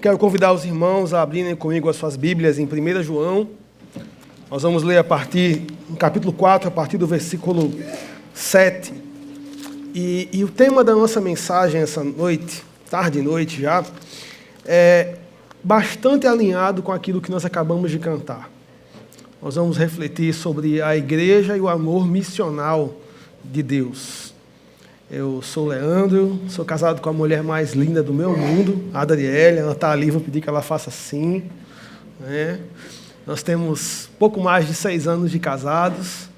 Quero convidar os irmãos a abrirem comigo as suas Bíblias em 1 João. Nós vamos ler no capítulo 4, a partir do versículo 7. E o tema da nossa mensagem essa noite, tarde e noite já, é bastante alinhado com aquilo que nós acabamos de cantar. Nós vamos refletir sobre a igreja e o amor missional de Deus. Eu sou Leandro, sou casado com a mulher mais linda do meu mundo, a Adriele. Ela está ali, vou pedir que ela faça assim. Nós temos pouco mais de 6 anos de casados,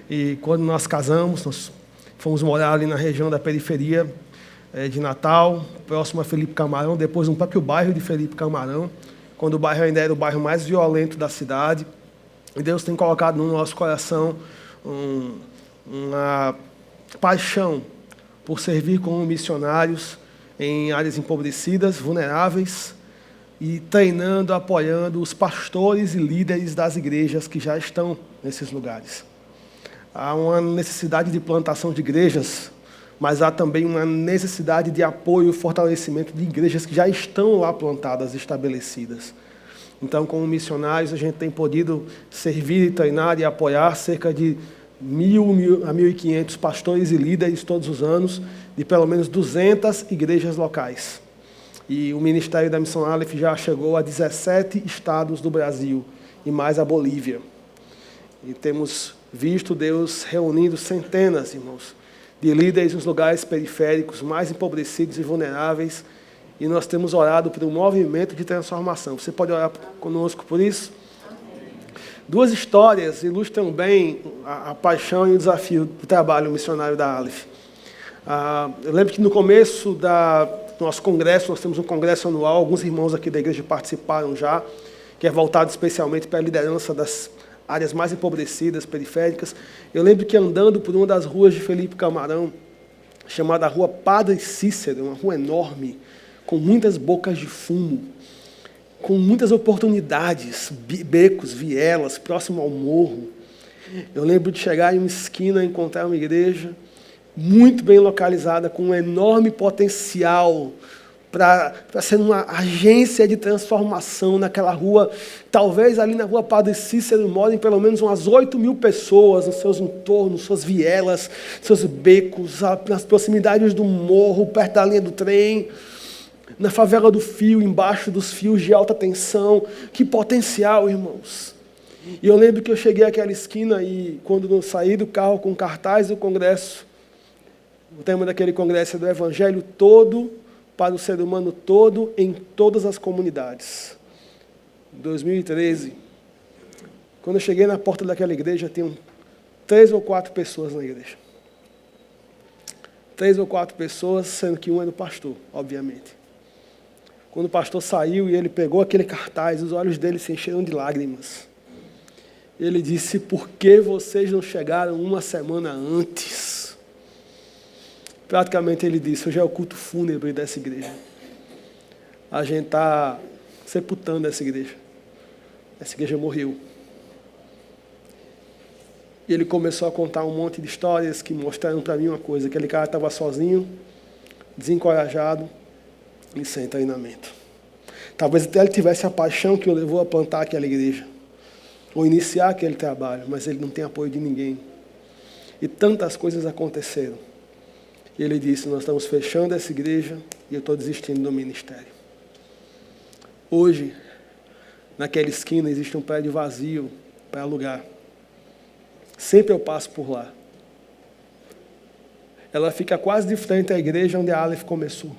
e quando nós casamos, nós fomos morar ali na região da periferia de Natal, próximo a Felipe Camarão, depois no próprio bairro de Felipe Camarão, quando o bairro ainda era o bairro mais violento da cidade. E Deus tem colocado no nosso coração uma paixão por servir como missionários em áreas empobrecidas, vulneráveis, e treinando, apoiando os pastores e líderes das igrejas que já estão nesses lugares. Há uma necessidade de plantação de igrejas, mas há também uma necessidade de apoio e fortalecimento de igrejas que já estão lá plantadas, estabelecidas. Então, como missionários, a gente tem podido servir, treinar e apoiar cerca de 1.000 a 1.500 pastores e líderes todos os anos, de pelo menos 200 igrejas locais. E o Ministério da Missão Aleph já chegou a 17 estados do Brasil, e mais a Bolívia. E temos visto Deus reunindo centenas, irmãos, de líderes nos lugares periféricos, mais empobrecidos e vulneráveis, e nós temos orado por um movimento de transformação. Você pode orar conosco por isso? 2 histórias ilustram bem a paixão e o desafio do trabalho missionário da Aleph. Eu lembro que no começo do nosso congresso, nós temos um congresso anual, alguns irmãos aqui da igreja participaram já, que é voltado especialmente para a liderança das áreas mais empobrecidas, periféricas. Eu lembro que andando por uma das ruas de Felipe Camarão, chamada Rua Padre Cícero, uma rua enorme, com muitas bocas de fumo, com muitas oportunidades, becos, vielas, próximo ao morro. Eu lembro de chegar em uma esquina e encontrar uma igreja muito bem localizada, com um enorme potencial para ser uma agência de transformação naquela rua. Talvez ali na Rua Padre Cícero morem pelo menos umas 8.000 pessoas nos seus entornos, suas vielas, seus becos, nas proximidades do morro, perto da linha do trem, na favela do Fio, embaixo dos fios de alta tensão. Que potencial, irmãos! E eu lembro que eu cheguei àquela esquina e, quando eu saí do carro com cartaz do congresso, o tema daquele congresso é do Evangelho todo para o ser humano todo, em todas as comunidades. Em 2013, quando eu cheguei na porta daquela igreja, tinham 3 ou 4 pessoas na igreja. 3 ou 4 pessoas, sendo que um era o pastor, obviamente. Quando o pastor saiu e ele pegou aquele cartaz, os olhos dele se encheram de lágrimas. Ele disse: por que vocês não chegaram uma semana antes? Praticamente ele disse: hoje é o culto fúnebre dessa igreja. A gente está sepultando essa igreja. Essa igreja morreu. E ele começou a contar um monte de histórias que mostraram para mim uma coisa: aquele cara estava sozinho, desencorajado e sem treinamento. Talvez até ele tivesse a paixão que o levou a plantar aquela igreja, ou iniciar aquele trabalho, mas ele não tem apoio de ninguém. E tantas coisas aconteceram. E ele disse: nós estamos fechando essa igreja e eu estou desistindo do ministério. Hoje, naquela esquina, existe um prédio vazio para alugar. Sempre eu passo por lá. Ela fica quase de frente à igreja onde a Aleph começou.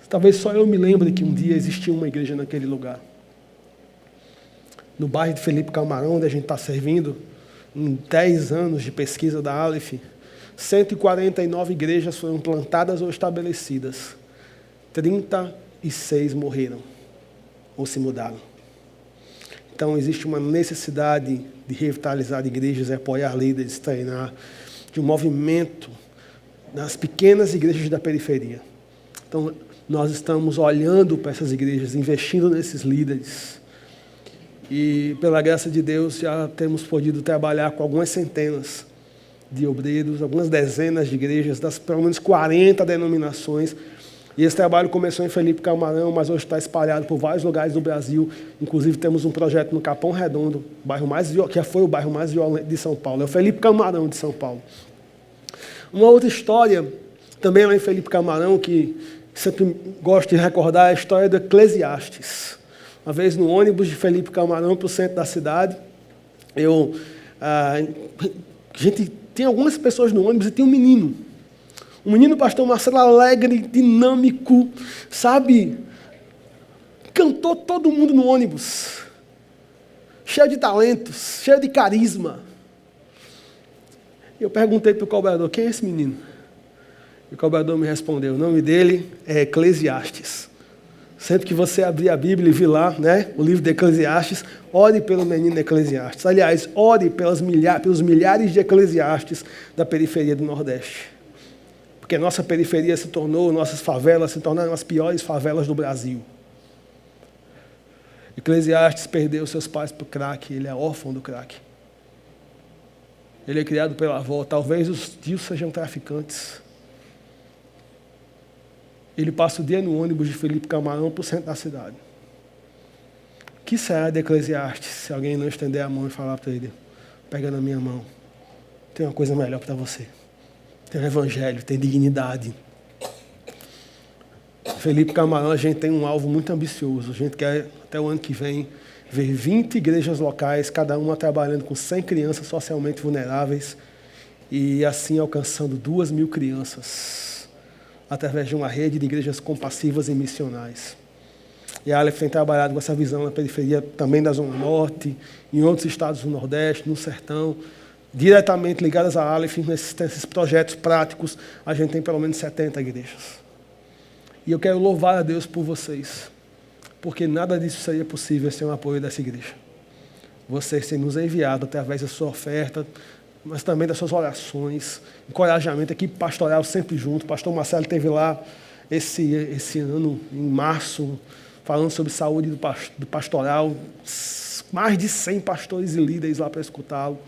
Talvez só eu me lembre que um dia existia uma igreja naquele lugar. No bairro de Felipe Camarão, onde a gente está servindo, em 10 anos de pesquisa da Aleph, 149 igrejas foram plantadas ou estabelecidas. 36 morreram ou se mudaram. Então, existe uma necessidade de revitalizar igrejas, apoiar líderes, treinar, de um movimento nas pequenas igrejas da periferia. Então, nós estamos olhando para essas igrejas, investindo nesses líderes. E, pela graça de Deus, já temos podido trabalhar com algumas centenas de obreiros, algumas dezenas de igrejas, das pelo menos 40 denominações, E esse trabalho começou em Felipe Camarão, mas hoje está espalhado por vários lugares do Brasil. Inclusive temos um projeto no Capão Redondo, que foi o bairro mais violento de São Paulo. É o Felipe Camarão de São Paulo. Uma outra história, também lá em Felipe Camarão, que sempre gosto de recordar, é a história do Eclesiastes. Uma vez no ônibus de Felipe Camarão para o centro da cidade, a gente tem algumas pessoas no ônibus e tem um menino. Um menino, pastor Marcelo, alegre, dinâmico, sabe? Cantou todo mundo no ônibus. Cheio de talentos, cheio de carisma. Eu perguntei para o cobrador, quem é esse menino? E o cobrador me respondeu, o nome dele é Eclesiastes. Sempre que você abrir a Bíblia e vir lá, né, o livro de Eclesiastes, ore pelo menino Eclesiastes. Aliás, ore pelos milhares de Eclesiastes da periferia do Nordeste. Porque nossa periferia nossas favelas se tornaram as piores favelas do Brasil. Eclesiastes perdeu seus pais para o crack, ele é órfão do crack. Ele é criado pela avó, talvez os tios sejam traficantes. Ele passa o dia no ônibus de Felipe Camarão para o centro da cidade. O que será de Eclesiastes se alguém não estender a mão e falar para ele, pega na minha mão, tem uma coisa melhor para você. Tem o evangelho, tem dignidade. Felipe Camarão, a gente tem um alvo muito ambicioso. A gente quer, até o ano que vem, ver 20 igrejas locais, cada uma trabalhando com 100 crianças socialmente vulneráveis e assim alcançando 2.000 crianças através de uma rede de igrejas compassivas e missionais. E a Aleph tem trabalhado com essa visão na periferia também da Zona Norte, em outros estados do Nordeste, no Sertão, diretamente ligadas à Aleph, nesses projetos práticos, a gente tem pelo menos 70 igrejas. E eu quero louvar a Deus por vocês, porque nada disso seria possível sem o apoio dessa igreja. Vocês têm nos enviado através da sua oferta, mas também das suas orações, encorajamento, equipe pastoral sempre junto. O pastor Marcelo esteve lá esse ano, em março, falando sobre saúde do pastoral, mais de 100 pastores e líderes lá para escutá-lo.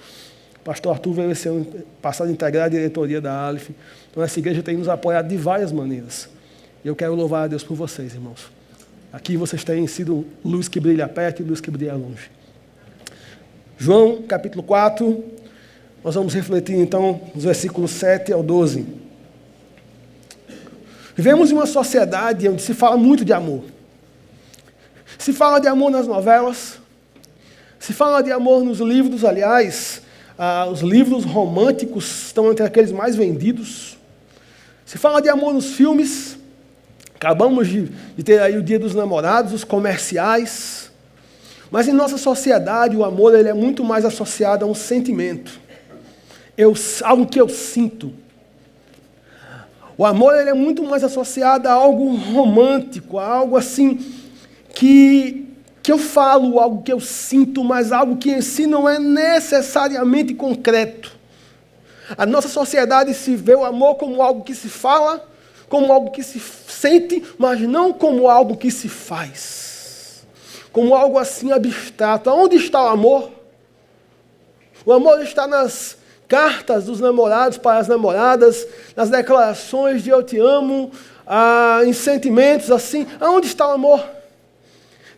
O pastor Arthur veio esse ano passado a integrar a diretoria da Aleph. Então essa igreja tem nos apoiado de várias maneiras. E eu quero louvar a Deus por vocês, irmãos. Aqui vocês têm sido luz que brilha perto e luz que brilha longe. João, capítulo 4, nós vamos refletir então nos versículos 7 ao 12. Vivemos em uma sociedade onde se fala muito de amor. Se fala de amor nas novelas, se fala de amor nos livros, aliás, os livros românticos estão entre aqueles mais vendidos. Se fala de amor nos filmes, acabamos de ter aí o Dia dos Namorados, os comerciais. Mas em nossa sociedade o amor ele é muito mais associado a um sentimento, algo que eu sinto. O amor ele é muito mais associado a algo romântico, a algo assim que eu falo, algo que eu sinto, mas algo que em si não é necessariamente concreto. A nossa sociedade se vê o amor como algo que se fala, como algo que se sente, mas não como algo que se faz. Como algo assim abstrato. Onde está o amor? O amor está nas cartas dos namorados para as namoradas, nas declarações de eu te amo, em sentimentos assim. Aonde está o amor?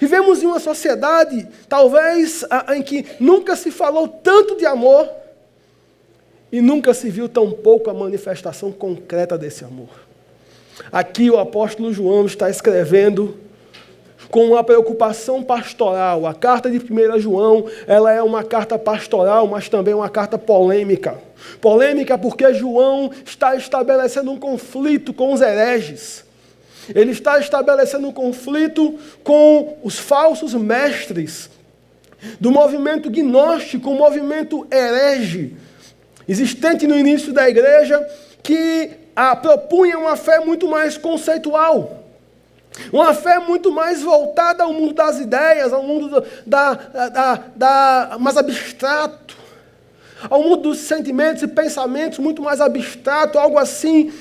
Vivemos em uma sociedade, talvez, em que nunca se falou tanto de amor e nunca se viu tão pouco a manifestação concreta desse amor. Aqui o apóstolo João está escrevendo com uma preocupação pastoral. A carta de 1 João, ela é uma carta pastoral, mas também uma carta polêmica. Polêmica porque João está estabelecendo um conflito com os hereges. Ele está estabelecendo um conflito com os falsos mestres do movimento gnóstico, um movimento herege, existente no início da igreja, que propunha uma fé muito mais conceitual, uma fé muito mais voltada ao mundo das ideias, ao mundo mais abstrato, ao mundo dos sentimentos e pensamentos muito mais abstrato, algo assim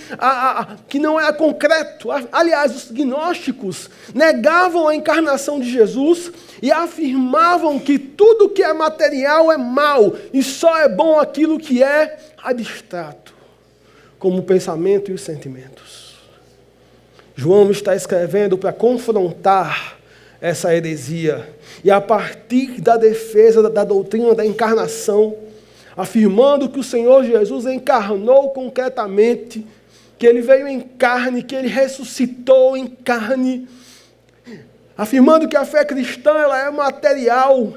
que não era concreto. Aliás, os gnósticos negavam a encarnação de Jesus e afirmavam que tudo que é material é mal e só é bom aquilo que é abstrato, como o pensamento e os sentimentos. João está escrevendo para confrontar essa heresia. E a partir da defesa da doutrina da encarnação, afirmando que o Senhor Jesus encarnou concretamente, que Ele veio em carne, que Ele ressuscitou em carne, afirmando que a fé cristã ela é material,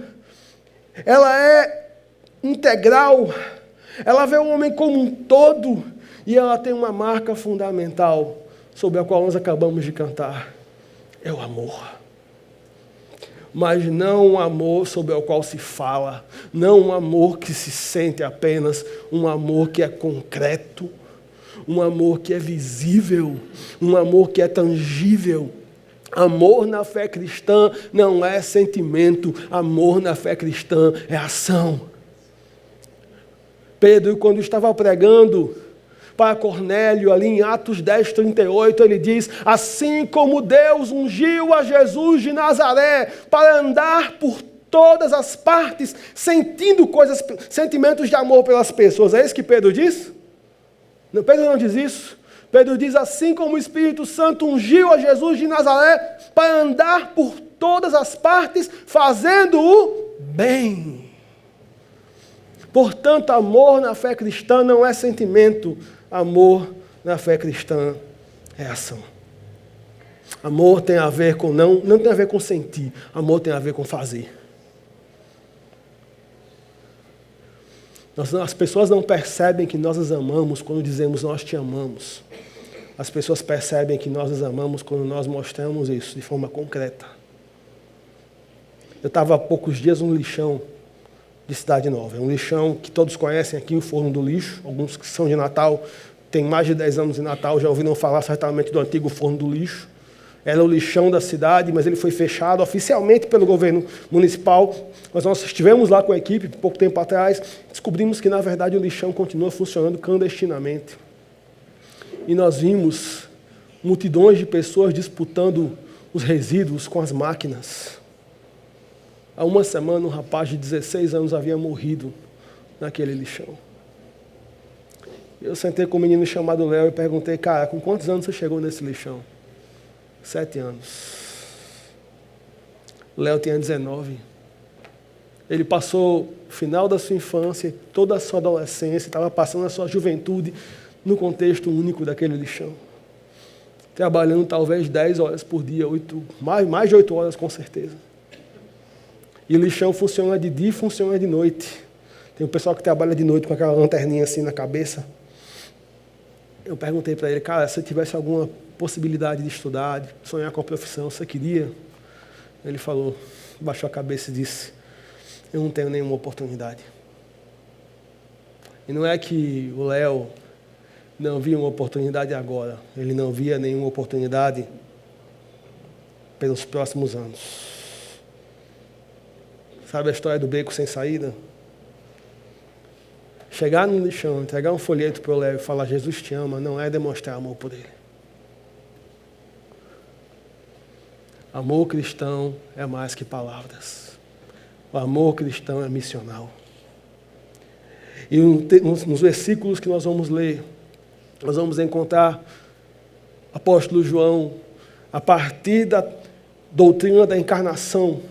ela é integral, ela vê o homem como um todo, e ela tem uma marca fundamental, sobre a qual nós acabamos de cantar, é o amor. Mas não um amor sobre o qual se fala, não um amor que se sente apenas, um amor que é concreto, um amor que é visível, um amor que é tangível. Amor na fé cristã não é sentimento, amor na fé cristã é ação. Pedro, quando estava pregando para Cornélio, ali em Atos 10, 38, ele diz: assim como Deus ungiu a Jesus de Nazaré para andar por todas as partes, sentimentos de amor pelas pessoas. É isso que Pedro diz? Não, Pedro não diz isso. Pedro diz: assim como o Espírito Santo ungiu a Jesus de Nazaré para andar por todas as partes, fazendo o bem. Portanto, amor na fé cristã não é sentimento, amor na fé cristã é ação. Amor tem a ver com não tem a ver com sentir, amor tem a ver com fazer. As pessoas não percebem que nós as amamos quando dizemos nós te amamos. As pessoas percebem que nós as amamos quando nós mostramos isso de forma concreta. Eu estava há poucos dias num lixão de Cidade Nova. É um lixão que todos conhecem aqui, o Forno do Lixo. Alguns que são de Natal, têm mais de 10 anos de Natal, já ouviram falar certamente do antigo Forno do Lixo. Era o lixão da cidade, mas ele foi fechado oficialmente pelo governo municipal. Mas nós estivemos lá com a equipe, pouco tempo atrás, descobrimos que, na verdade, o lixão continua funcionando clandestinamente. E nós vimos multidões de pessoas disputando os resíduos com as máquinas. Há uma semana, um rapaz de 16 anos havia morrido naquele lixão. Eu sentei com um menino chamado Léo e perguntei: cara, com quantos anos você chegou nesse lixão? 7 anos. Léo tinha 19. Ele passou o final da sua infância, toda a sua adolescência, estava passando a sua juventude no contexto único daquele lixão. Trabalhando talvez 10 horas por dia, mais de 8 horas com certeza. E o lixão funciona de dia e funciona de noite. Tem um pessoal que trabalha de noite com aquela lanterninha assim na cabeça. Eu perguntei para ele: cara, se tivesse alguma possibilidade de estudar, de sonhar com a profissão, você queria? Ele falou, baixou a cabeça e disse: eu não tenho nenhuma oportunidade. E não é que o Léo não via uma oportunidade agora, ele não via nenhuma oportunidade pelos próximos anos. Sabe a história do beco sem saída? Chegar no lixão, entregar um folheto para o Léo e falar Jesus te ama, não é demonstrar amor por ele. Amor cristão é mais que palavras. O amor cristão é missional. E nos versículos que nós vamos ler, nós vamos encontrar o apóstolo João, a partir da doutrina da encarnação,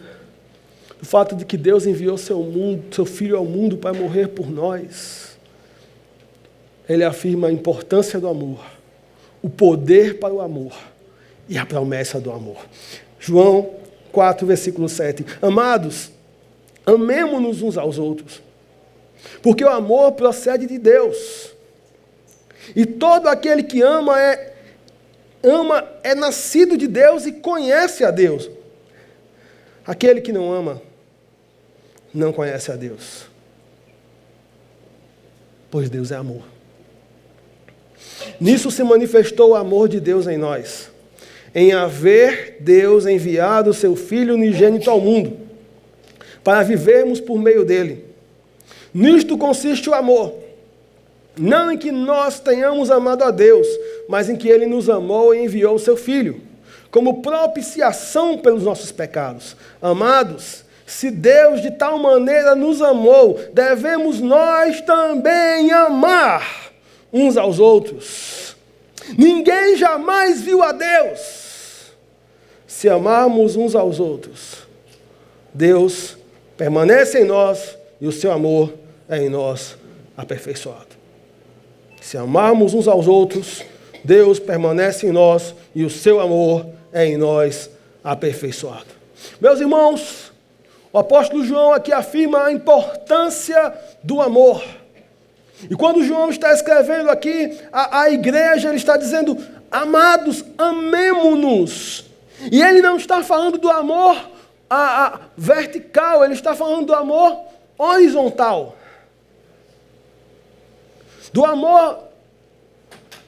o fato de que Deus enviou seu Filho ao mundo para morrer por nós. Ele afirma a importância do amor, o poder para o amor e a promessa do amor. João 4, versículo 7. Amados, amemo-nos uns aos outros, porque o amor procede de Deus. E todo aquele que ama é nascido de Deus e conhece a Deus. Aquele que não ama não conhece a Deus, pois Deus é amor. Nisso se manifestou o amor de Deus em nós, em haver Deus enviado o seu Filho unigênito ao mundo, para vivermos por meio dele. Nisto consiste o amor, não em que nós tenhamos amado a Deus, mas em que ele nos amou e enviou o seu Filho, como propiciação pelos nossos pecados. Amados, se Deus de tal maneira nos amou, devemos nós também amar uns aos outros. Ninguém jamais viu a Deus. Se amarmos uns aos outros, Deus permanece em nós e o seu amor é em nós aperfeiçoado. Se amarmos uns aos outros, Deus permanece em nós e o seu amor é em nós aperfeiçoado. Meus irmãos, o apóstolo João aqui afirma a importância do amor. E quando João está escrevendo aqui a igreja, ele está dizendo: amados, amemo-nos. E ele não está falando do amor vertical, ele está falando do amor horizontal. Do amor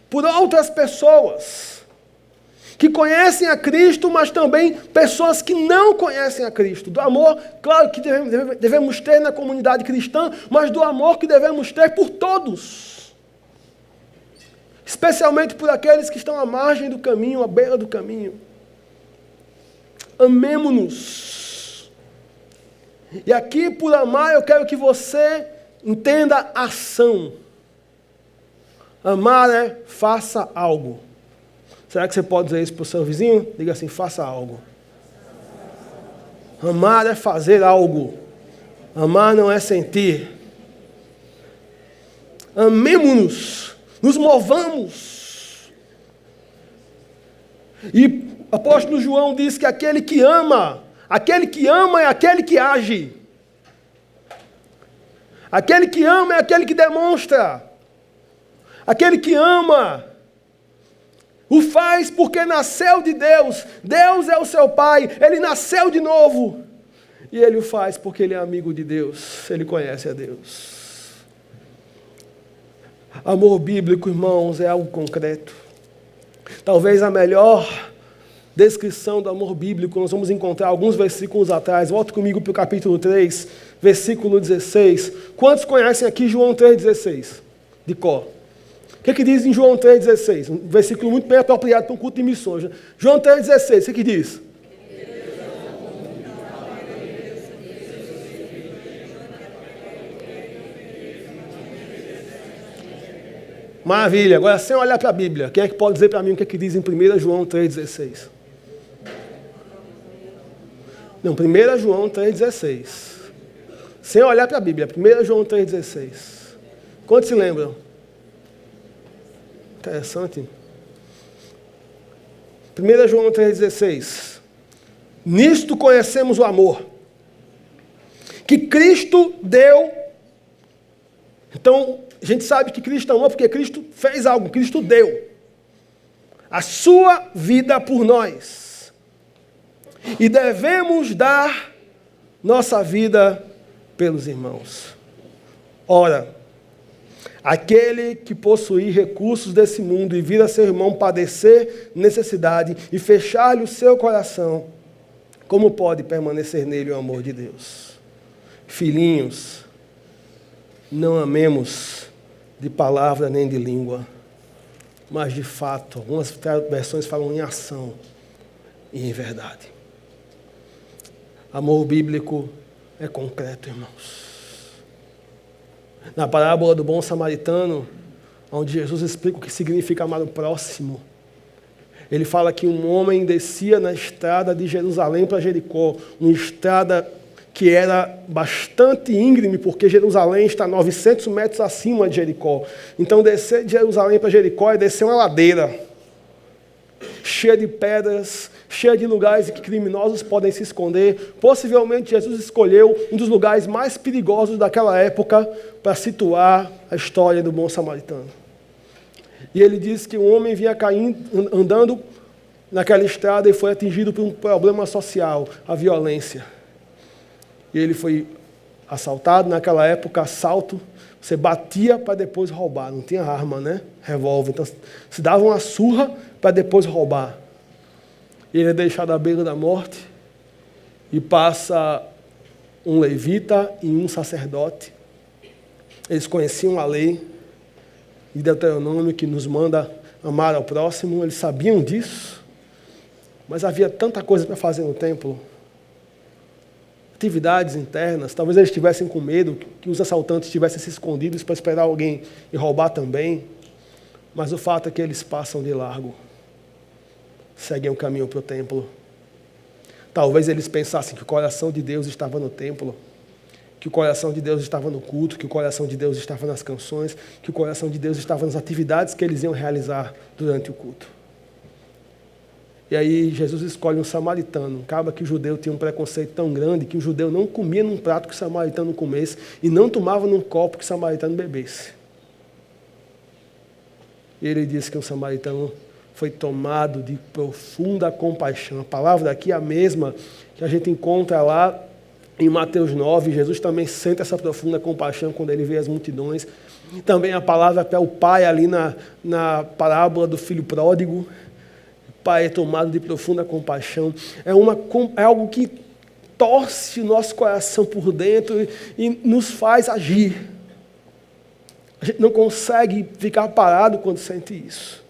por outras pessoas que conhecem a Cristo, mas também pessoas que não conhecem a Cristo. Do amor, claro, que devemos ter na comunidade cristã, mas do amor que devemos ter por todos. Especialmente por aqueles que estão à margem do caminho, à beira do caminho. Amemo-nos. E aqui, por amar, eu quero que você entenda ação. Amar é faça algo. Será que você pode dizer isso para o seu vizinho? Diga assim: faça algo. Amar é fazer algo. Amar não é sentir. Amemo-nos. Nos movamos. E o apóstolo João diz que aquele que ama é aquele que age. Aquele que ama é aquele que demonstra. Aquele que ama o faz porque nasceu de Deus. Deus é o seu Pai. Ele nasceu de novo. E ele o faz porque ele é amigo de Deus. Ele conhece a Deus. Amor bíblico, irmãos, é algo concreto. Talvez a melhor descrição do amor bíblico nós vamos encontrar alguns versículos atrás. Volta comigo para o capítulo 3, versículo 16. Quantos conhecem aqui João 3,16? De cor. O que diz em João 3,16? Um versículo muito bem apropriado para um culto de missões. João 3,16, o que diz? Maravilha. Agora, sem olhar para a Bíblia, quem é que pode dizer para mim o que diz em 1 João 3,16? Não, 1 João 3,16. Sem olhar para a Bíblia, 1 João 3,16. Quantos se lembram? Interessante. 1 João 3,16. Nisto conhecemos o amor que Cristo deu. Então, a gente sabe que Cristo amou porque Cristo fez algo, Cristo deu a sua vida por nós. E devemos dar nossa vida pelos irmãos. Ora, aquele que possuir recursos desse mundo e vir a seu irmão padecer necessidade e fechar-lhe o seu coração, como pode permanecer nele o amor de Deus? Filhinhos, não amemos de palavra nem de língua, mas de fato. Algumas versões falam em ação e em verdade. Amor bíblico é concreto, irmãos. Na parábola do bom samaritano, onde Jesus explica o que significa amar o próximo, ele fala que um homem descia na estrada de Jerusalém para Jericó, uma estrada que era bastante íngreme, porque Jerusalém está 900 metros acima de Jericó. Então, descer de Jerusalém para Jericó é descer uma ladeira, cheia de pedras, cheia de lugares em que criminosos podem se esconder. Possivelmente, Jesus escolheu um dos lugares mais perigosos daquela época para situar a história do bom samaritano. E ele diz que um homem vinha caindo, andando naquela estrada e foi atingido por um problema social, a violência. E ele foi assaltado. Naquela época, assalto, você batia para depois roubar. Não tinha arma, né? Revólver. Então, se dava uma surra para depois roubar. E ele é deixado à beira da morte. E passa um levita e um sacerdote. Eles conheciam a lei de Deuteronômio que nos manda amar ao próximo. Eles sabiam disso. Mas havia tanta coisa para fazer no templo. Atividades internas, talvez eles estivessem com medo que os assaltantes tivessem se escondidos para esperar alguém e roubar também. Mas o fato é que eles passam de largo, seguem o caminho para o templo. Talvez eles pensassem que o coração de Deus estava no templo, que o coração de Deus estava no culto, que o coração de Deus estava nas canções, que o coração de Deus estava nas atividades que eles iam realizar durante o culto. E aí Jesus escolhe um samaritano. Acaba que o judeu tinha um preconceito tão grande que o judeu não comia num prato que o samaritano comesse e não tomava num copo que o samaritano bebesse. E ele disse que o samaritano foi tomado de profunda compaixão. A palavra aqui é a mesma que a gente encontra lá em Mateus 9. Jesus também sente essa profunda compaixão quando ele vê as multidões. Também a palavra para o pai ali na parábola do filho pródigo. O pai é tomado de profunda compaixão. É algo que torce o nosso coração por dentro e nos faz agir. A gente não consegue ficar parado quando sente isso.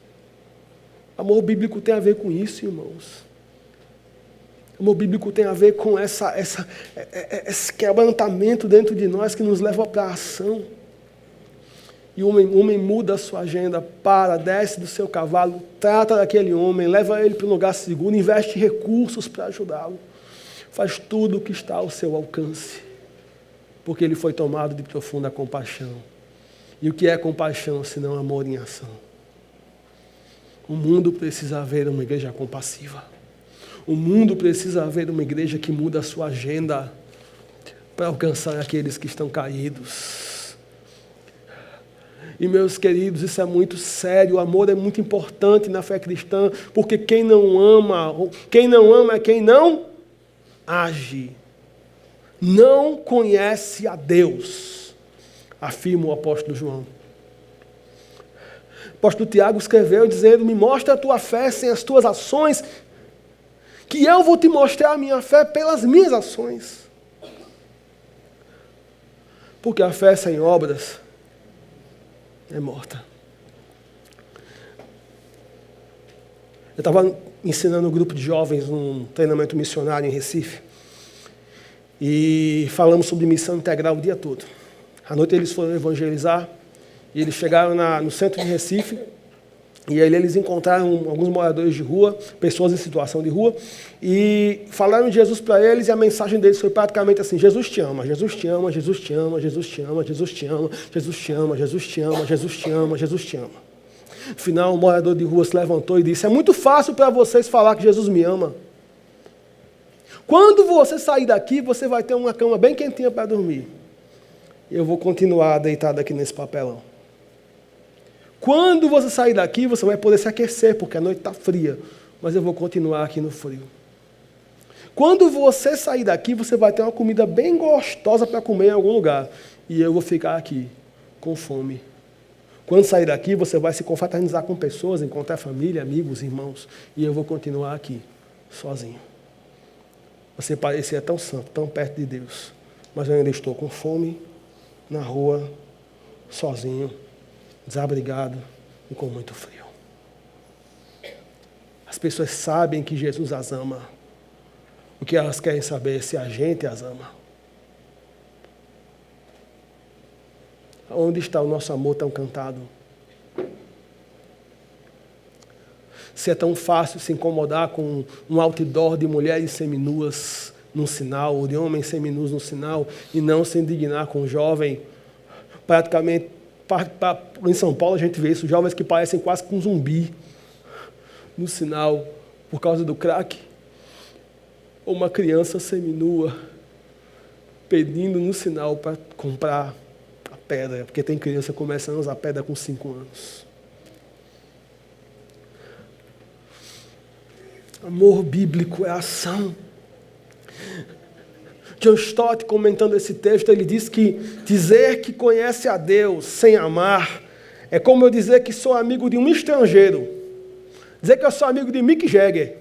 Amor bíblico tem a ver com isso, irmãos. Amor bíblico tem a ver com esse quebrantamento dentro de nós que nos leva para a ação. E o homem muda a sua agenda, desce do seu cavalo, trata daquele homem, leva ele para um lugar seguro, investe recursos para ajudá-lo. Faz tudo o que está ao seu alcance, porque ele foi tomado de profunda compaixão. E o que é compaixão, senão amor em ação? O mundo precisa ver uma igreja compassiva. O mundo precisa ver uma igreja que muda a sua agenda para alcançar aqueles que estão caídos. E, meus queridos, isso é muito sério. O amor é muito importante na fé cristã, porque quem não ama é quem não age. Não conhece a Deus, afirma o apóstolo João. O apóstolo Tiago escreveu dizendo: me mostra a tua fé sem as tuas ações, que eu vou te mostrar a minha fé pelas minhas ações. Porque a fé sem obras é morta. Eu estava ensinando um grupo de jovens num treinamento missionário em Recife. E falamos sobre missão integral o dia todo. À noite eles foram evangelizar. E eles chegaram no centro de Recife. E aí eles encontraram alguns moradores de rua, pessoas em situação de rua, e falaram de Jesus para eles, e a mensagem deles foi praticamente assim: Jesus te ama, Jesus te ama, Jesus te ama, Jesus te ama, Jesus te ama, Jesus te ama, Jesus te ama, Jesus te ama, Jesus te ama. No final, um morador de rua se levantou e disse: é muito fácil para vocês falar que Jesus me ama. Quando você sair daqui, você vai ter uma cama bem quentinha para dormir. E eu vou continuar deitado aqui nesse papelão. Quando você sair daqui, você vai poder se aquecer, porque a noite está fria. Mas eu vou continuar aqui no frio. Quando você sair daqui, você vai ter uma comida bem gostosa para comer em algum lugar. E eu vou ficar aqui, com fome. Quando sair daqui, você vai se confraternizar com pessoas, encontrar família, amigos, irmãos. E eu vou continuar aqui, sozinho. Você parecia tão santo, tão perto de Deus. Mas eu ainda estou com fome, na rua, sozinho, desabrigado e com muito frio. As pessoas sabem que Jesus as ama. O que elas querem saber é se a gente as ama. Onde está o nosso amor tão cantado? Se é tão fácil se incomodar com um outdoor de mulheres seminuas num sinal, ou de homens seminus num sinal, e não se indignar com um jovem, praticamente, em São Paulo a gente vê isso, jovens que parecem quase com um zumbi no sinal, por causa do crack, ou uma criança seminua pedindo no sinal para comprar a pedra, porque tem criança começando a usar pedra com 5 anos. Amor bíblico é ação. John Stott, comentando esse texto, ele diz que dizer que conhece a Deus sem amar é como eu dizer que sou amigo de um estrangeiro. Dizer que eu sou amigo de Mick Jagger.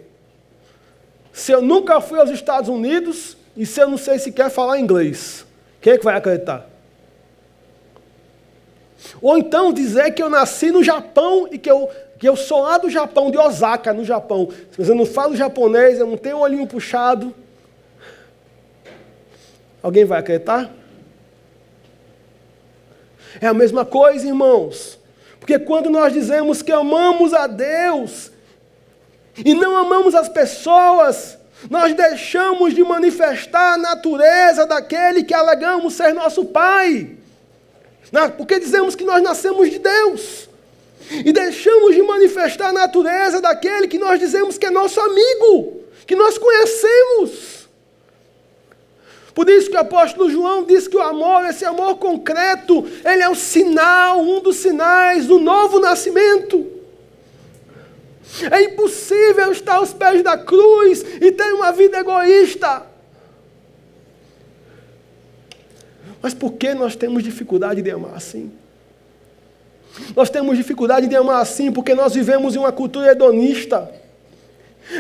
Se eu nunca fui aos Estados Unidos e se eu não sei sequer falar inglês, quem é que vai acreditar? Ou então dizer que eu nasci no Japão e que eu sou lá do Japão, de Osaka, no Japão. Mas eu não falo japonês, eu não tenho o olhinho puxado. Alguém vai acreditar? É a mesma coisa, irmãos. Porque quando nós dizemos que amamos a Deus e não amamos as pessoas, nós deixamos de manifestar a natureza daquele que alegamos ser nosso Pai. Porque dizemos que nós nascemos de Deus. E deixamos de manifestar a natureza daquele que nós dizemos que é nosso amigo, que nós conhecemos. Por isso que o apóstolo João diz que o amor, esse amor concreto, ele é o sinal, um dos sinais do novo nascimento. É impossível estar aos pés da cruz e ter uma vida egoísta. Mas por que nós temos dificuldade de amar assim? Nós temos dificuldade de amar assim porque nós vivemos em uma cultura hedonista,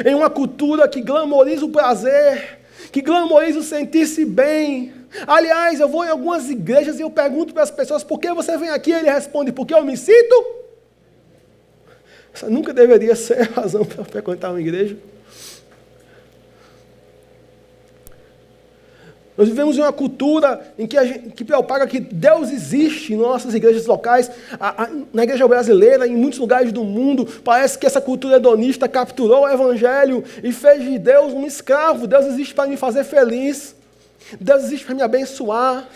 em uma cultura que glamoriza o prazer, que glamoriza o sentir-se bem. Aliás, eu vou em algumas igrejas e eu pergunto para as pessoas, por que você vem aqui? Ele responde, porque eu me sinto. Essa nunca deveria ser a razão para frequentar uma igreja. Nós vivemos em uma cultura em que propaga que Deus existe em nossas igrejas locais. Na igreja brasileira, em muitos lugares do mundo, parece que essa cultura hedonista capturou o evangelho e fez de Deus um escravo. Deus existe para me fazer feliz. Deus existe para me abençoar.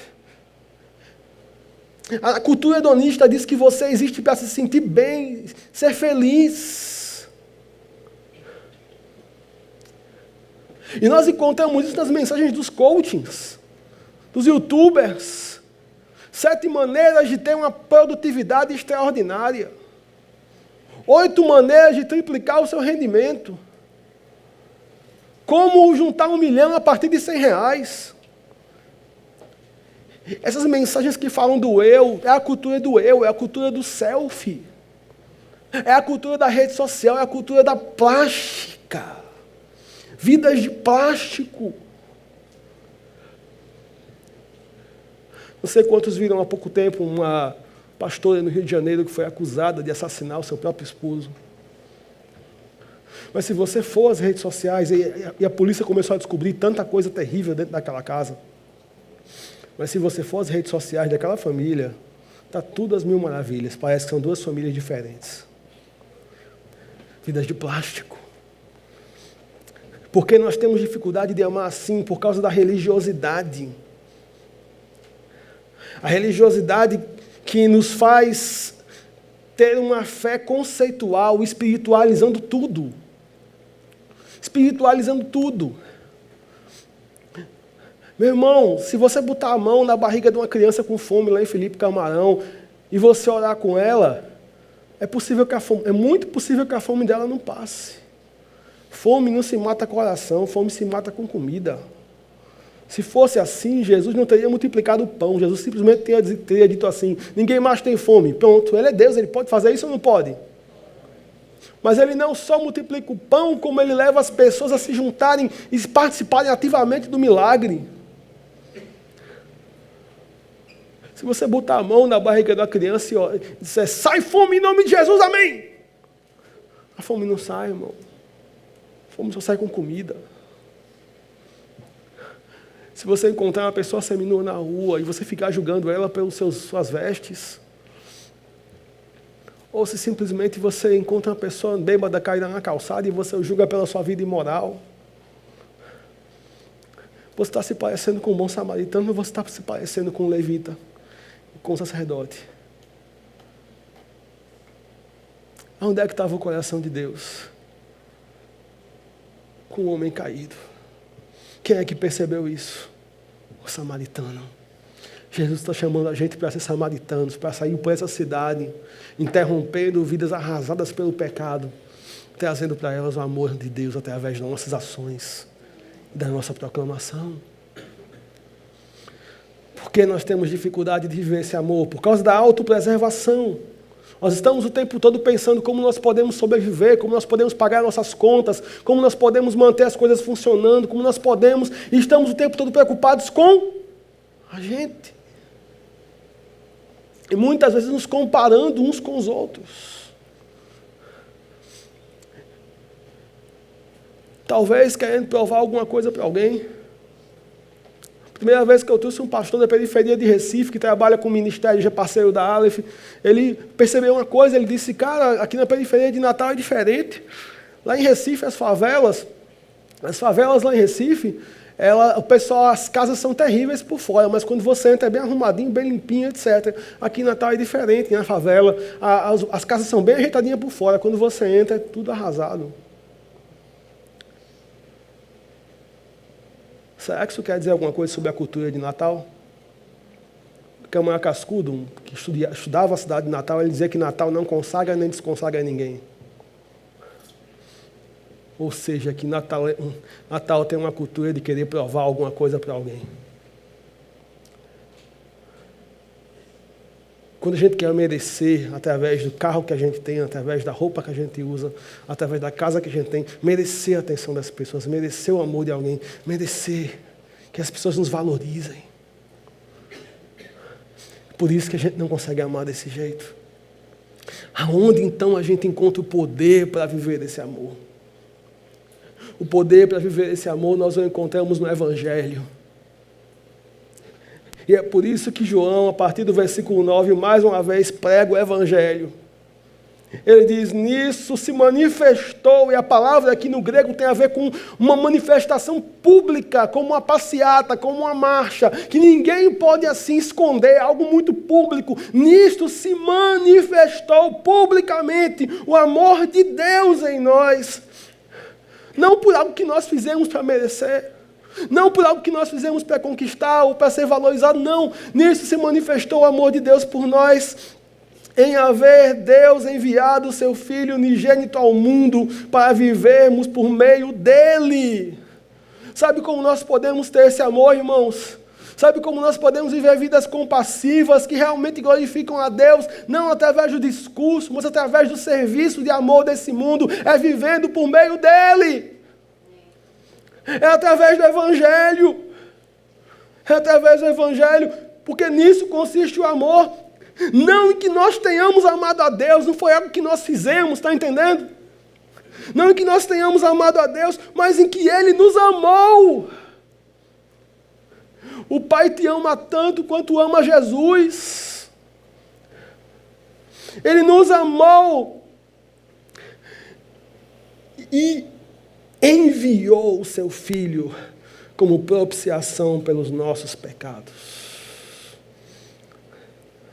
A cultura hedonista diz que você existe para se sentir bem, ser feliz. E nós encontramos isso nas mensagens dos coachings, dos youtubers. 7 maneiras de ter uma produtividade extraordinária. 8 maneiras de triplicar o seu rendimento. Como juntar 1 milhão a partir de R$100. Essas mensagens que falam do eu, é a cultura do eu, é a cultura do selfie. É a cultura da rede social, é a cultura da plástica. Vidas de plástico. Não sei quantos viram há pouco tempo uma pastora no Rio de Janeiro que foi acusada de assassinar o seu próprio esposo. Mas se você for às redes sociais, e a polícia começou a descobrir tanta coisa terrível dentro daquela casa, mas se você for às redes sociais daquela família, está tudo às mil maravilhas. Parece que são 2 famílias diferentes. Vidas de plástico. Porque nós temos dificuldade de amar assim por causa da religiosidade. A religiosidade que nos faz ter uma fé conceitual, espiritualizando tudo. Espiritualizando tudo. Meu irmão, se você botar a mão na barriga de uma criança com fome lá em Felipe Camarão e você orar com ela, é muito possível que a fome dela não passe. Fome não se mata coração, fome se mata com comida. Se fosse assim, Jesus não teria multiplicado o pão. Jesus simplesmente teria dito assim, ninguém mais tem fome. Pronto, Ele é Deus, Ele pode fazer isso ou não pode? Mas Ele não só multiplica o pão, como Ele leva as pessoas a se juntarem e participarem ativamente do milagre. Se você botar a mão na barriga da criança e disser, sai fome em nome de Jesus, amém! A fome não sai, irmão. A fome só sai com comida. Se você encontrar uma pessoa seminua na rua e você ficar julgando ela pelas suas vestes, ou se simplesmente você encontra uma pessoa bêbada caída na calçada e você o julga pela sua vida imoral, você está se parecendo com um bom samaritano, mas você está se parecendo com um levita, com um sacerdote. Onde é que estava o coração de Deus? Com um homem caído. Quem é que percebeu isso? O samaritano. Jesus está chamando a gente para ser samaritanos, para sair por essa cidade, interrompendo vidas arrasadas pelo pecado, trazendo para elas o amor de Deus através das nossas ações, da nossa proclamação. Por que nós temos dificuldade de viver esse amor? Por causa da autopreservação. Nós estamos o tempo todo pensando como nós podemos sobreviver, como nós podemos pagar nossas contas, como nós podemos manter as coisas funcionando, como nós podemos, e estamos o tempo todo preocupados com a gente. E muitas vezes nos comparando uns com os outros. Talvez querendo provar alguma coisa para alguém. Primeira vez que eu trouxe um pastor da periferia de Recife, que trabalha com o ministério, já parceiro da Aleph, ele percebeu uma coisa, ele disse, cara, aqui na periferia de Natal é diferente. Lá em Recife, as favelas lá em Recife, o pessoal, as casas são terríveis por fora, mas quando você entra é bem arrumadinho, bem limpinho, etc. Aqui em Natal é diferente, na favela, as casas são bem ajeitadinhas por fora, quando você entra é tudo arrasado. Será que isso quer dizer alguma coisa sobre a cultura de Natal? Camargo Cascudo, que estudava a cidade de Natal, ele dizia que Natal não consagra nem desconsagra ninguém. Ou seja, que Natal tem uma cultura de querer provar alguma coisa para alguém. Quando a gente quer merecer, através do carro que a gente tem, através da roupa que a gente usa, através da casa que a gente tem, merecer a atenção das pessoas, merecer o amor de alguém, merecer que as pessoas nos valorizem. Por isso que a gente não consegue amar desse jeito. Aonde então a gente encontra o poder para viver esse amor? O poder para viver esse amor nós o encontramos no Evangelho. E é por isso que João, a partir do versículo 9, mais uma vez prega o Evangelho. Ele diz, nisso se manifestou, e a palavra aqui no grego tem a ver com uma manifestação pública, como uma passeata, como uma marcha, que ninguém pode assim esconder, algo muito público. Nisto se manifestou publicamente o amor de Deus em nós. Não por algo que nós fizemos para merecer, não por algo que nós fizemos para conquistar ou para ser valorizado, não. Nisso se manifestou o amor de Deus por nós, em haver Deus enviado o seu Filho unigênito ao mundo para vivermos por meio dele. Sabe como nós podemos ter esse amor, irmãos? Sabe como nós podemos viver vidas compassivas que realmente glorificam a Deus, não através do discurso, mas através do serviço de amor desse mundo, é vivendo por meio dele. É através do Evangelho. É através do Evangelho, porque nisso consiste o amor. Não em que nós tenhamos amado a Deus, não foi algo que nós fizemos, está entendendo? Não em que nós tenhamos amado a Deus, mas em que Ele nos amou. O Pai te ama tanto quanto ama Jesus. Ele nos amou e enviou o seu Filho como propiciação pelos nossos pecados.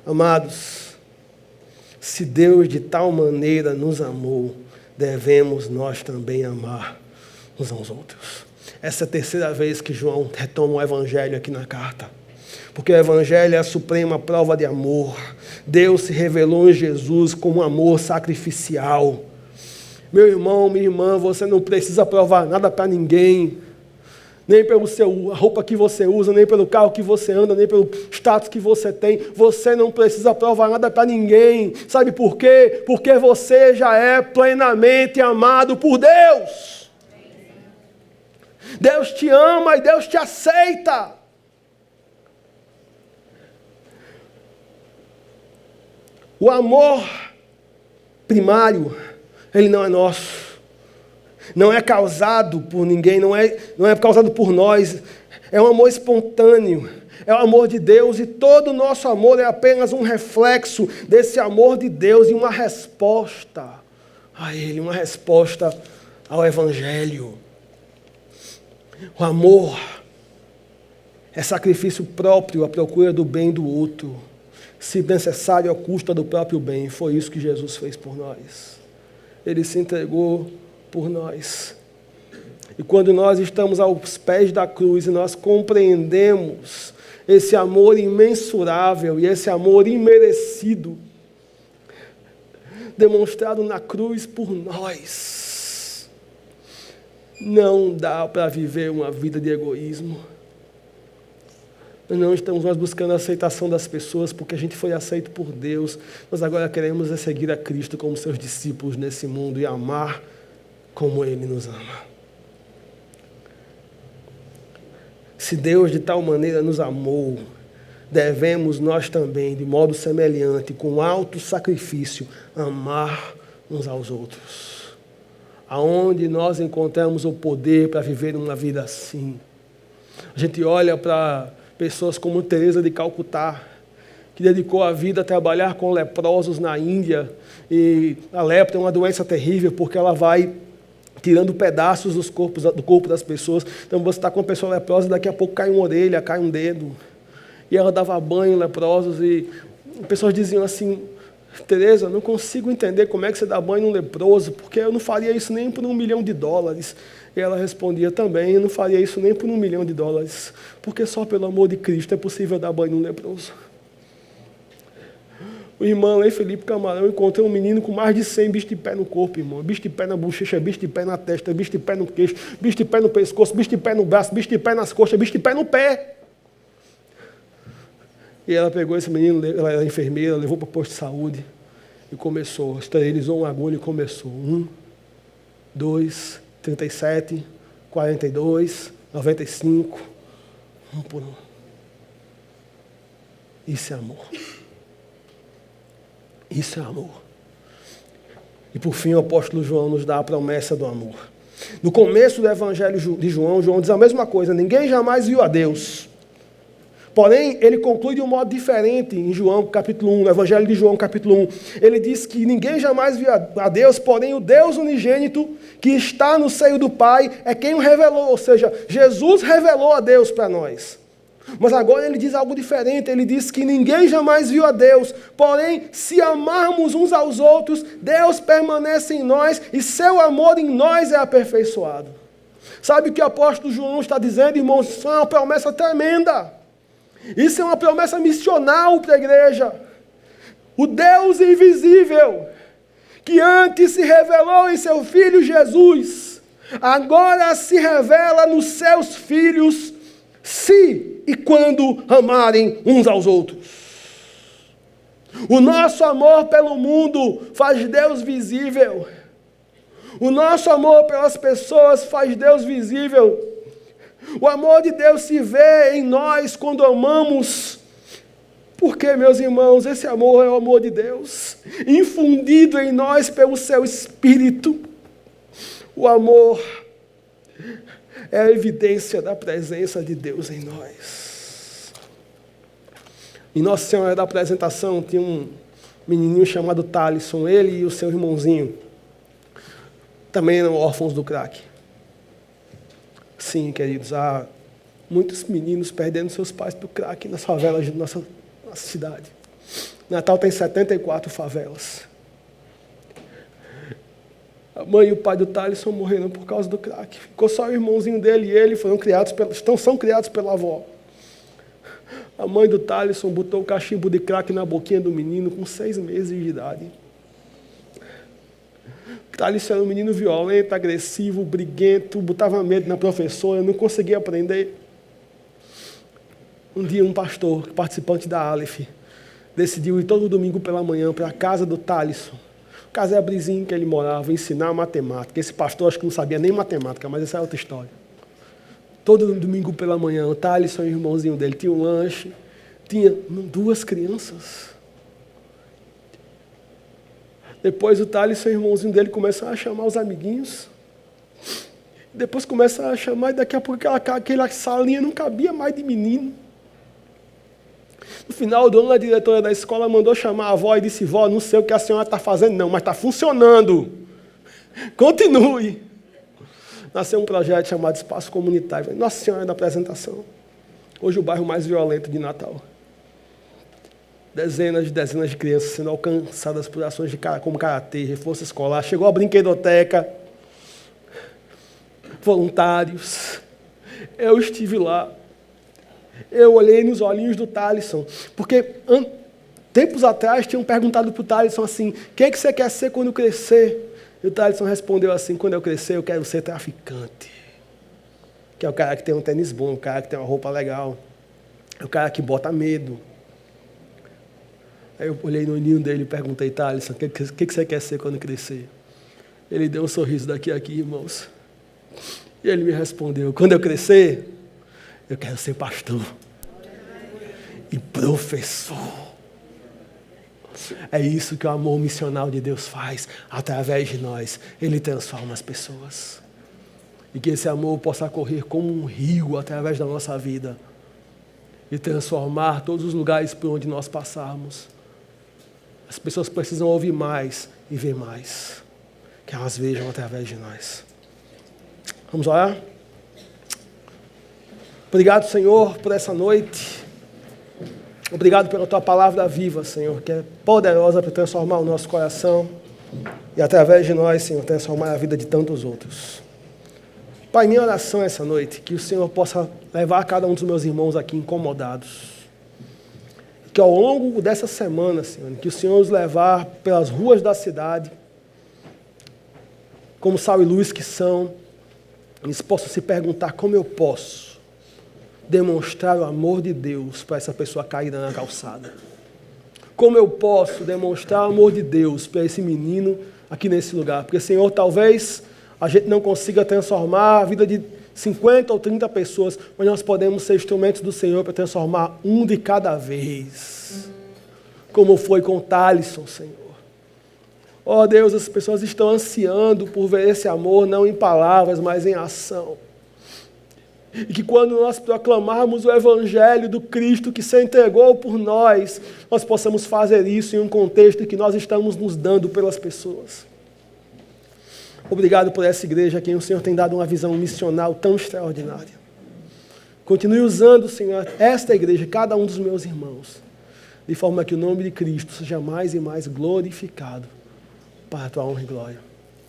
Amados, se Deus de tal maneira nos amou, devemos nós também amar uns aos outros. Essa é a terceira vez que João retoma o Evangelho aqui na carta. Porque o Evangelho é a suprema prova de amor. Deus se revelou em Jesus como amor sacrificial. Meu irmão, minha irmã, você não precisa provar nada para ninguém. Nem pela roupa que você usa, nem pelo carro que você anda, nem pelo status que você tem. Você não precisa provar nada para ninguém. Sabe por quê? Porque você já é plenamente amado por Deus. Deus te ama e Deus te aceita. O amor primário, ele não é nosso. Não é causado por ninguém, não é causado por nós. É um amor espontâneo. É o amor de Deus e todo o nosso amor é apenas um reflexo desse amor de Deus e uma resposta a Ele, uma resposta ao Evangelho. O amor é sacrifício próprio à procura do bem do outro, se necessário à custa do próprio bem. Foi isso que Jesus fez por nós. Ele se entregou por nós. E quando nós estamos aos pés da cruz e nós compreendemos esse amor imensurável e esse amor imerecido, demonstrado na cruz por nós, não dá para viver uma vida de egoísmo. Não estamos mais buscando a aceitação das pessoas porque a gente foi aceito por Deus. Nós agora queremos seguir a Cristo como seus discípulos nesse mundo e amar como Ele nos ama. Se Deus de tal maneira nos amou, devemos nós também, de modo semelhante, com alto sacrifício, amar uns aos outros. Aonde nós encontramos o poder para viver uma vida assim? A gente olha para pessoas como Teresa de Calcutá, que dedicou a vida a trabalhar com leprosos na Índia. E a lepra é uma doença terrível, porque ela vai tirando pedaços do corpo das pessoas. Então você está com uma pessoa leprosa, daqui a pouco cai uma orelha, cai um dedo. E ela dava banho em leprosos, e pessoas diziam assim: Teresa, não consigo entender como é que você dá banho num leproso, porque eu não faria isso nem por $1 milhão. E ela respondia também: eu não faria isso nem por $1 milhão, porque só pelo amor de Cristo é possível dar banho num leproso. O irmão aí, Felipe Camarão, encontrou um menino com mais de 100 bichos de pé no corpo, irmão. Bicho de pé na bochecha, bicho de pé na testa, bicho de pé no queixo, bicho de pé no pescoço, bicho de pé no braço, bicho de pé nas coxas, bicho de pé no pé. E ela pegou esse menino, ela era enfermeira, levou para o posto de saúde e começou, esterilizou uma agulha e começou. 1, 2, 37, 42, 95, um por um. Isso é amor. Isso é amor. E por fim o apóstolo João nos dá a promessa do amor. No começo do evangelho de João, João diz a mesma coisa: ninguém jamais viu a Deus. Porém, ele conclui de um modo diferente em João, capítulo 1, no evangelho de João, capítulo 1. Ele diz que ninguém jamais viu a Deus, porém o Deus unigênito que está no seio do Pai é quem o revelou. Ou seja, Jesus revelou a Deus para nós. Mas agora ele diz algo diferente. Ele diz que ninguém jamais viu a Deus. Porém, se amarmos uns aos outros, Deus permanece em nós e seu amor em nós é aperfeiçoado. Sabe o que o apóstolo João está dizendo, irmãos? Isso é uma promessa tremenda. Isso é uma promessa missional para a igreja. O Deus invisível, que antes se revelou em seu Filho Jesus, agora se revela nos seus filhos, se e quando amarem uns aos outros. O nosso amor pelo mundo faz Deus visível. O nosso amor pelas pessoas faz Deus visível. O amor de Deus se vê em nós quando amamos. Porque, meus irmãos, esse amor é o amor de Deus, infundido em nós pelo seu Espírito. O amor é a evidência da presença de Deus em nós. Em Nossa Senhora da Apresentação, tinha um menininho chamado Thalisson, ele e o seu irmãozinho, também eram órfãos do crack. Sim, queridos, há muitos meninos perdendo seus pais para o crack nas favelas de nossa cidade. Natal tem 74 favelas. A mãe e o pai do Thalisson morreram por causa do crack. Ficou só o irmãozinho dele e ele são criados pela avó. A mãe do Thalisson botou o cachimbo de crack na boquinha do menino com 6 meses de idade. O Thalisson era um menino violento, agressivo, briguento, botava medo na professora, não conseguia aprender. Um dia um pastor, participante da Aleph, decidiu ir todo domingo pela manhã para a casa do Thalisson. Casebrezinho que ele morava, ensinar matemática. Esse pastor acho que não sabia nem matemática, mas essa é outra história. Todo domingo pela manhã, o Thalisson e o irmãozinho dele tinham um lanche, tinha 2 crianças. Depois o Thalisson e o irmãozinho dele começam a chamar os amiguinhos. Depois começam a chamar e daqui a pouco aquela salinha não cabia mais de menino. No final, o dono da diretora da escola mandou chamar a avó e disse: vó, não sei o que a senhora está fazendo não, mas está funcionando. Continue. Nasceu um projeto chamado Espaço Comunitário. Nossa Senhora da Apresentação. Hoje o bairro mais violento de Natal. Dezenas de crianças sendo alcançadas por ações como karatê, reforço escolar. Chegou a brinquedoteca. Voluntários. Eu estive lá. Eu olhei nos olhinhos do Thalisson, porque tempos atrás tinham perguntado para o Thalisson assim: o que você quer ser quando crescer? E o Thalisson respondeu assim: quando eu crescer eu quero ser traficante. Que é o cara que tem um tênis bom, o cara que tem uma roupa legal, é o cara que bota medo. Aí eu olhei no olhinho dele e perguntei: Thalisson, o que você quer ser quando crescer? Ele deu um sorriso daqui a aqui, irmãos. E ele me respondeu: quando eu crescer, eu quero ser pastor e professor. É isso que o amor missional de Deus faz através de nós. Ele transforma as pessoas. E que esse amor possa correr como um rio através da nossa vida e transformar todos os lugares por onde nós passarmos. As pessoas precisam ouvir mais e ver mais. Que elas vejam através de nós. Vamos orar? Obrigado, Senhor, por essa noite. Obrigado pela Tua palavra viva, Senhor, que é poderosa para transformar o nosso coração e, através de nós, Senhor, transformar a vida de tantos outros. Pai, minha oração essa noite, que o Senhor possa levar cada um dos meus irmãos aqui incomodados. Que ao longo dessa semana, Senhor, que o Senhor os levar pelas ruas da cidade, como sal e luz que são, eles possam se perguntar como eu posso demonstrar o amor de Deus para essa pessoa caída na calçada. Como eu posso demonstrar o amor de Deus para esse menino aqui nesse lugar? Porque, Senhor, talvez a gente não consiga transformar a vida de 50 ou 30 pessoas, mas nós podemos ser instrumentos do Senhor para transformar um de cada vez. Como foi com Thalisson, Senhor. Ó Deus, as pessoas estão ansiando por ver esse amor, não em palavras, mas em ação. E que quando nós proclamarmos o Evangelho do Cristo que se entregou por nós, nós possamos fazer isso em um contexto que nós estamos nos dando pelas pessoas. Obrigado por essa igreja a quem o Senhor tem dado uma visão missional tão extraordinária. Continue usando, Senhor, esta igreja, cada um dos meus irmãos, de forma que o nome de Cristo seja mais e mais glorificado para a Tua honra e glória.